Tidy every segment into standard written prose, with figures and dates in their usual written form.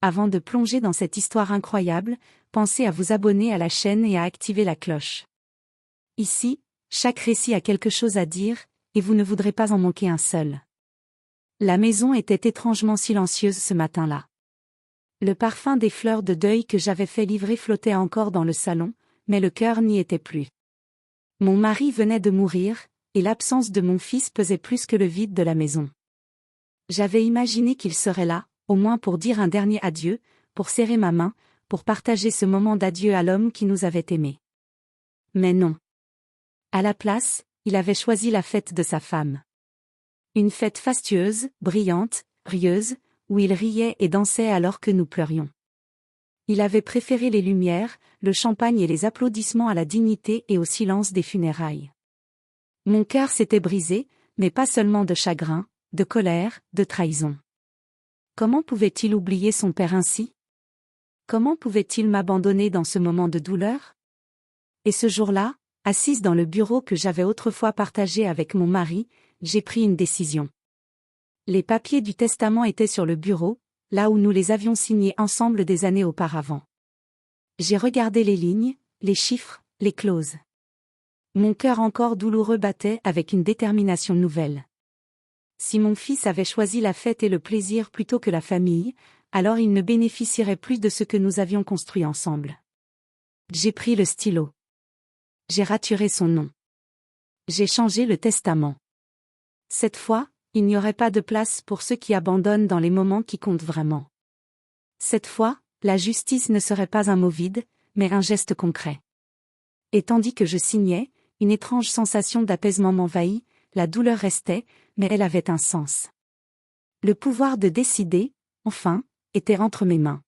Avant de plonger dans cette histoire incroyable, pensez à vous abonner à la chaîne et à activer la cloche. Ici, chaque récit a quelque chose à dire, et vous ne voudrez pas en manquer un seul. La maison était étrangement silencieuse ce matin-là. Le parfum des fleurs de deuil que j'avais fait livrer flottait encore dans le salon, mais le cœur n'y était plus. Mon mari venait de mourir, et l'absence de mon fils pesait plus que le vide de la maison. J'avais imaginé qu'il serait là, au moins pour dire un dernier adieu, pour serrer ma main, pour partager ce moment d'adieu à l'homme qui nous avait aimés. Mais non. À la place, il avait choisi la fête de sa femme. Une fête fastueuse, brillante, rieuse, où il riait et dansait alors que nous pleurions. Il avait préféré les lumières, le champagne et les applaudissements à la dignité et au silence des funérailles. Mon cœur s'était brisé, mais pas seulement de chagrin, de colère, de trahison. Comment pouvait-il oublier son père ainsi? Comment pouvait-il m'abandonner dans ce moment de douleur? Et ce jour-là, assise dans le bureau que j'avais autrefois partagé avec mon mari, j'ai pris une décision. Les papiers du testament étaient sur le bureau, là où nous les avions signés ensemble des années auparavant. J'ai regardé les lignes, les chiffres, les clauses. Mon cœur encore douloureux battait avec une détermination nouvelle. Si mon fils avait choisi la fête et le plaisir plutôt que la famille, alors il ne bénéficierait plus de ce que nous avions construit ensemble. J'ai pris le stylo. J'ai raturé son nom. J'ai changé le testament. Cette fois, il n'y aurait pas de place pour ceux qui abandonnent dans les moments qui comptent vraiment. Cette fois, la justice ne serait pas un mot vide, mais un geste concret. Et tandis que je signais, une étrange sensation d'apaisement m'envahit, la douleur restait, mais elle avait un sens. Le pouvoir de décider, enfin, était entre mes mains.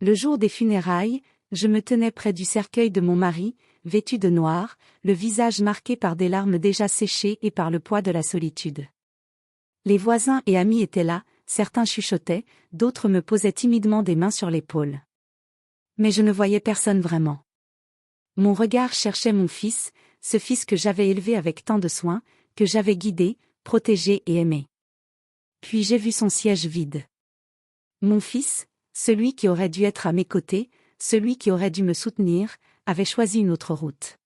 Le jour des funérailles, je me tenais près du cercueil de mon mari, vêtu de noir, le visage marqué par des larmes déjà séchées et par le poids de la solitude. Les voisins et amis étaient là, certains chuchotaient, d'autres me posaient timidement des mains sur l'épaule. Mais je ne voyais personne vraiment. Mon regard cherchait mon fils, ce fils que j'avais élevé avec tant de soin, que j'avais guidé, protégé et aimé. Puis j'ai vu son siège vide. Mon fils, celui qui aurait dû être à mes côtés, celui qui aurait dû me soutenir, avait choisi une autre route.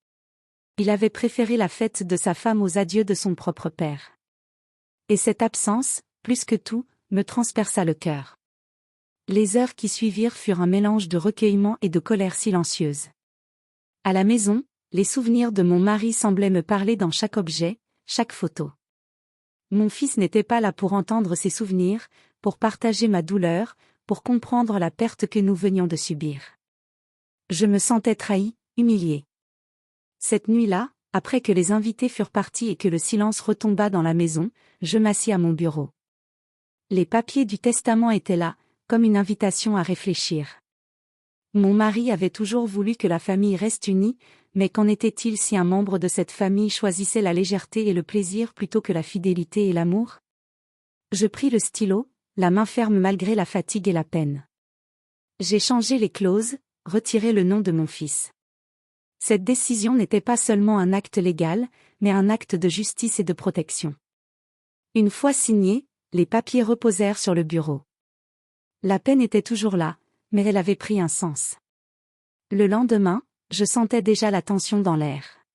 Il avait préféré la fête de sa femme aux adieux de son propre père. Et cette absence, plus que tout, me transperça le cœur. Les heures qui suivirent furent un mélange de recueillement et de colère silencieuse. À la maison, les souvenirs de mon mari semblaient me parler dans chaque objet, chaque photo. Mon fils n'était pas là pour entendre ces souvenirs, pour partager ma douleur, pour comprendre la perte que nous venions de subir. Je me sentais trahi, humilié. Cette nuit-là, après que les invités furent partis et que le silence retomba dans la maison, je m'assis à mon bureau. Les papiers du testament étaient là, comme une invitation à réfléchir. Mon mari avait toujours voulu que la famille reste unie, mais qu'en était-il si un membre de cette famille choisissait la légèreté et le plaisir plutôt que la fidélité et l'amour? Je pris le stylo, la main ferme malgré la fatigue et la peine. J'ai changé les clauses, retiré le nom de mon fils. Cette décision n'était pas seulement un acte légal, mais un acte de justice et de protection. Une fois signés, les papiers reposèrent sur le bureau. La peine était toujours là, mais elle avait pris un sens. Le lendemain, je sentais déjà la tension dans l'air.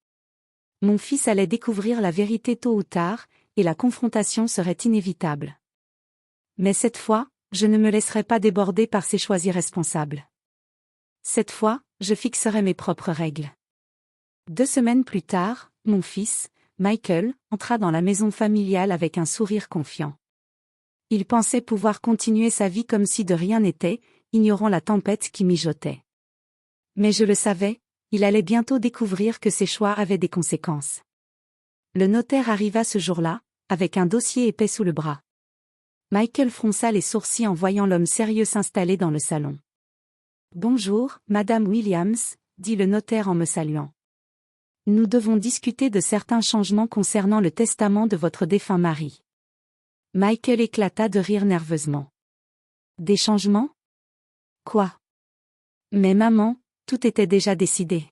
Mon fils allait découvrir la vérité tôt ou tard, et la confrontation serait inévitable. Mais cette fois, je ne me laisserai pas déborder par ses choix irresponsables. Cette fois, je fixerai mes propres règles. 2 semaines plus tard, mon fils, Michael, entra dans la maison familiale avec un sourire confiant. Il pensait pouvoir continuer sa vie comme si de rien n'était, ignorant la tempête qui mijotait. Mais je le savais, il allait bientôt découvrir que ses choix avaient des conséquences. Le notaire arriva ce jour-là, avec un dossier épais sous le bras. Michael fronça les sourcils en voyant l'homme sérieux s'installer dans le salon. « Bonjour, Madame Williams », dit le notaire en me saluant. « Nous devons discuter de certains changements concernant le testament de votre défunt mari. » Michael éclata de rire nerveusement. « Des changements? Quoi? Mais maman, tout était déjà décidé. »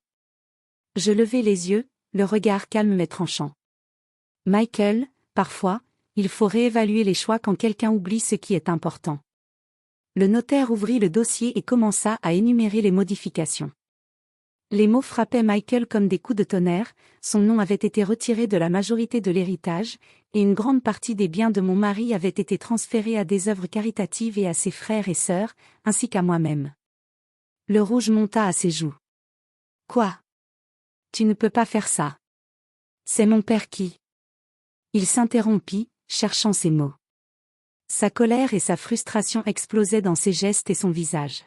Je levai les yeux, le regard calme mais tranchant. « Michael, parfois, il faut réévaluer les choix quand quelqu'un oublie ce qui est important. Le notaire ouvrit le dossier et commença à énumérer les modifications. Les mots frappaient Michael comme des coups de tonnerre, son nom avait été retiré de la majorité de l'héritage, et une grande partie des biens de mon mari avaient été transférés à des œuvres caritatives et à ses frères et sœurs, ainsi qu'à moi-même. Le rouge monta à ses joues. Quoi? Tu ne peux pas faire ça. C'est mon père qui... Il s'interrompit, cherchant ses mots. Sa colère et sa frustration explosaient dans ses gestes et son visage.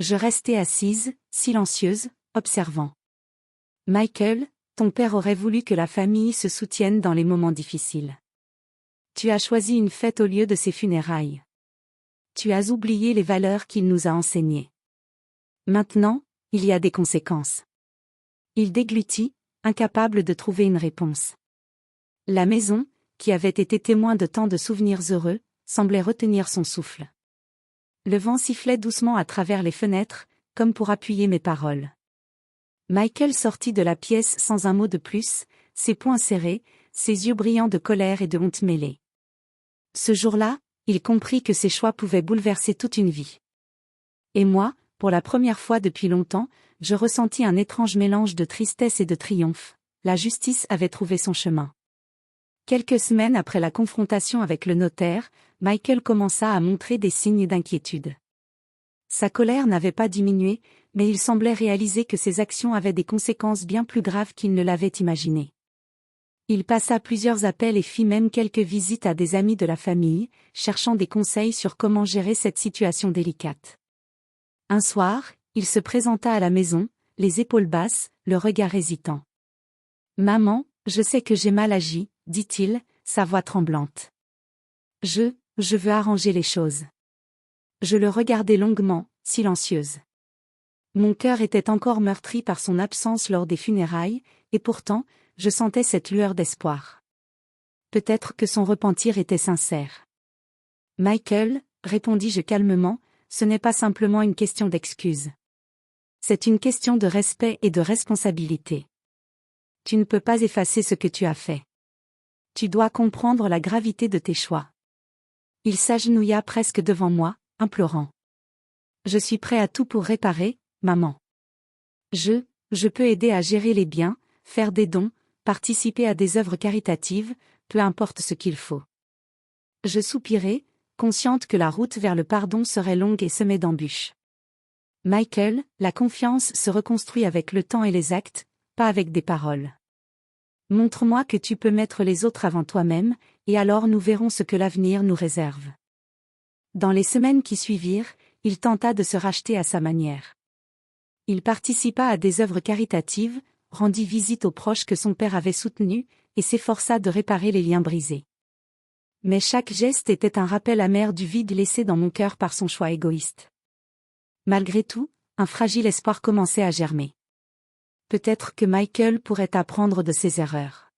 Je restais assise, silencieuse, observant. Michael, ton père aurait voulu que la famille se soutienne dans les moments difficiles. Tu as choisi une fête au lieu de ses funérailles. Tu as oublié les valeurs qu'il nous a enseignées. Maintenant, il y a des conséquences. Il déglutit, incapable de trouver une réponse. La maison, qui avait été témoin de tant de souvenirs heureux, semblait retenir son souffle. Le vent sifflait doucement à travers les fenêtres, comme pour appuyer mes paroles. Michael sortit de la pièce sans un mot de plus, ses poings serrés, ses yeux brillants de colère et de honte mêlée. Ce jour-là, il comprit que ses choix pouvaient bouleverser toute une vie. Et moi, pour la première fois depuis longtemps, je ressentis un étrange mélange de tristesse et de triomphe. La justice avait trouvé son chemin. Quelques semaines après la confrontation avec le notaire, Michael commença à montrer des signes d'inquiétude. Sa colère n'avait pas diminué, mais il semblait réaliser que ses actions avaient des conséquences bien plus graves qu'il ne l'avait imaginé. Il passa plusieurs appels et fit même quelques visites à des amis de la famille, cherchant des conseils sur comment gérer cette situation délicate. Un soir, il se présenta à la maison, les épaules basses, le regard hésitant. « Maman, je sais que j'ai mal agi, » dit-il, sa voix tremblante. Je veux arranger les choses. Je le regardai longuement, silencieuse. Mon cœur était encore meurtri par son absence lors des funérailles, et pourtant, je sentais cette lueur d'espoir. Peut-être que son repentir était sincère. Michael, répondis-je calmement, ce n'est pas simplement une question d'excuse. C'est une question de respect et de responsabilité. Tu ne peux pas effacer ce que tu as fait. Tu dois comprendre la gravité de tes choix. Il s'agenouilla presque devant moi, implorant. Je suis prêt à tout pour réparer, maman. Je peux aider à gérer les biens, faire des dons, participer à des œuvres caritatives, peu importe ce qu'il faut. Je soupirai, consciente que la route vers le pardon serait longue et semée d'embûches. Michael, la confiance se reconstruit avec le temps et les actes, pas avec des paroles. Montre-moi que tu peux mettre les autres avant toi-même, et alors nous verrons ce que l'avenir nous réserve. Dans les semaines qui suivirent, il tenta de se racheter à sa manière. Il participa à des œuvres caritatives, rendit visite aux proches que son père avait soutenus, et s'efforça de réparer les liens brisés. Mais chaque geste était un rappel amer du vide laissé dans mon cœur par son choix égoïste. Malgré tout, un fragile espoir commençait à germer. Peut-être que Michael pourrait apprendre de ses erreurs.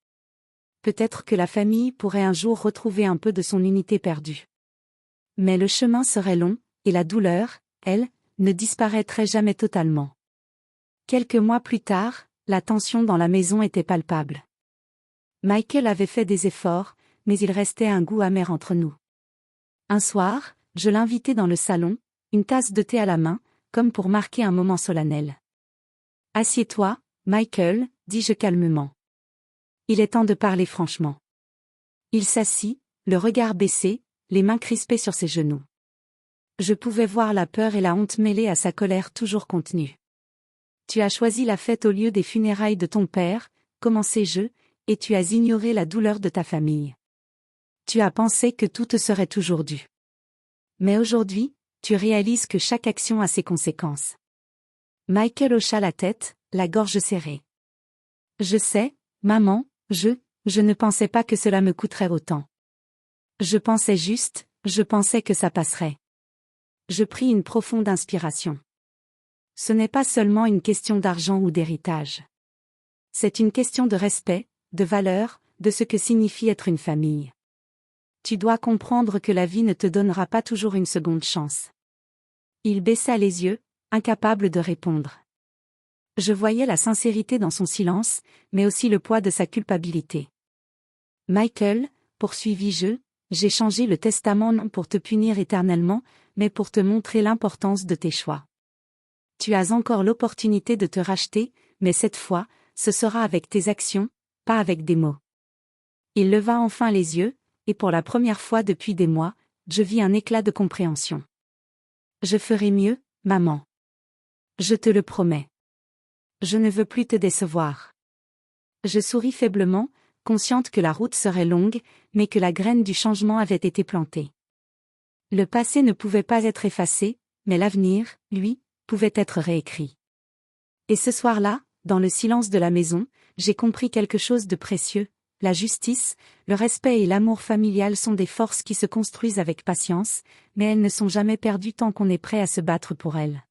Peut-être que la famille pourrait un jour retrouver un peu de son unité perdue. Mais le chemin serait long, et la douleur, elle, ne disparaîtrait jamais totalement. Quelques mois plus tard, la tension dans la maison était palpable. Michael avait fait des efforts, mais il restait un goût amer entre nous. Un soir, je l'invitai dans le salon, une tasse de thé à la main, comme pour marquer un moment solennel. « Assieds-toi, Michael, dis-je calmement. Il est temps de parler franchement. » Il s'assit, le regard baissé, les mains crispées sur ses genoux. Je pouvais voir la peur et la honte mêlées à sa colère toujours contenue. « Tu as choisi la fête au lieu des funérailles de ton père, commençai-je, et tu as ignoré la douleur de ta famille. Tu as pensé que tout te serait toujours dû. Mais aujourd'hui, tu réalises que chaque action a ses conséquences. » Michael hocha la tête, la gorge serrée. « Je sais, maman, je ne pensais pas que cela me coûterait autant. Je pensais que ça passerait. » Je pris une profonde inspiration. Ce n'est pas seulement une question d'argent ou d'héritage. C'est une question de respect, de valeur, de ce que signifie être une famille. Tu dois comprendre que la vie ne te donnera pas toujours une seconde chance. Il baissa les yeux, incapable de répondre. Je voyais la sincérité dans son silence, mais aussi le poids de sa culpabilité. Michael, poursuivis-je, J'ai changé le testament non pour te punir éternellement, mais pour te montrer l'importance de tes choix. Tu as encore l'opportunité de te racheter, mais cette fois, ce sera avec tes actions, pas avec des mots. Il leva enfin les yeux, et pour la première fois depuis des mois, je vis un éclat de compréhension. Je ferai mieux, maman. Je te le promets. Je ne veux plus te décevoir. Je souris faiblement, consciente que la route serait longue, mais que la graine du changement avait été plantée. Le passé ne pouvait pas être effacé, mais l'avenir, lui, pouvait être réécrit. Et ce soir-là, dans le silence de la maison, j'ai compris quelque chose de précieux. La justice, le respect et l'amour familial sont des forces qui se construisent avec patience, mais elles ne sont jamais perdues tant qu'on est prêt à se battre pour elles.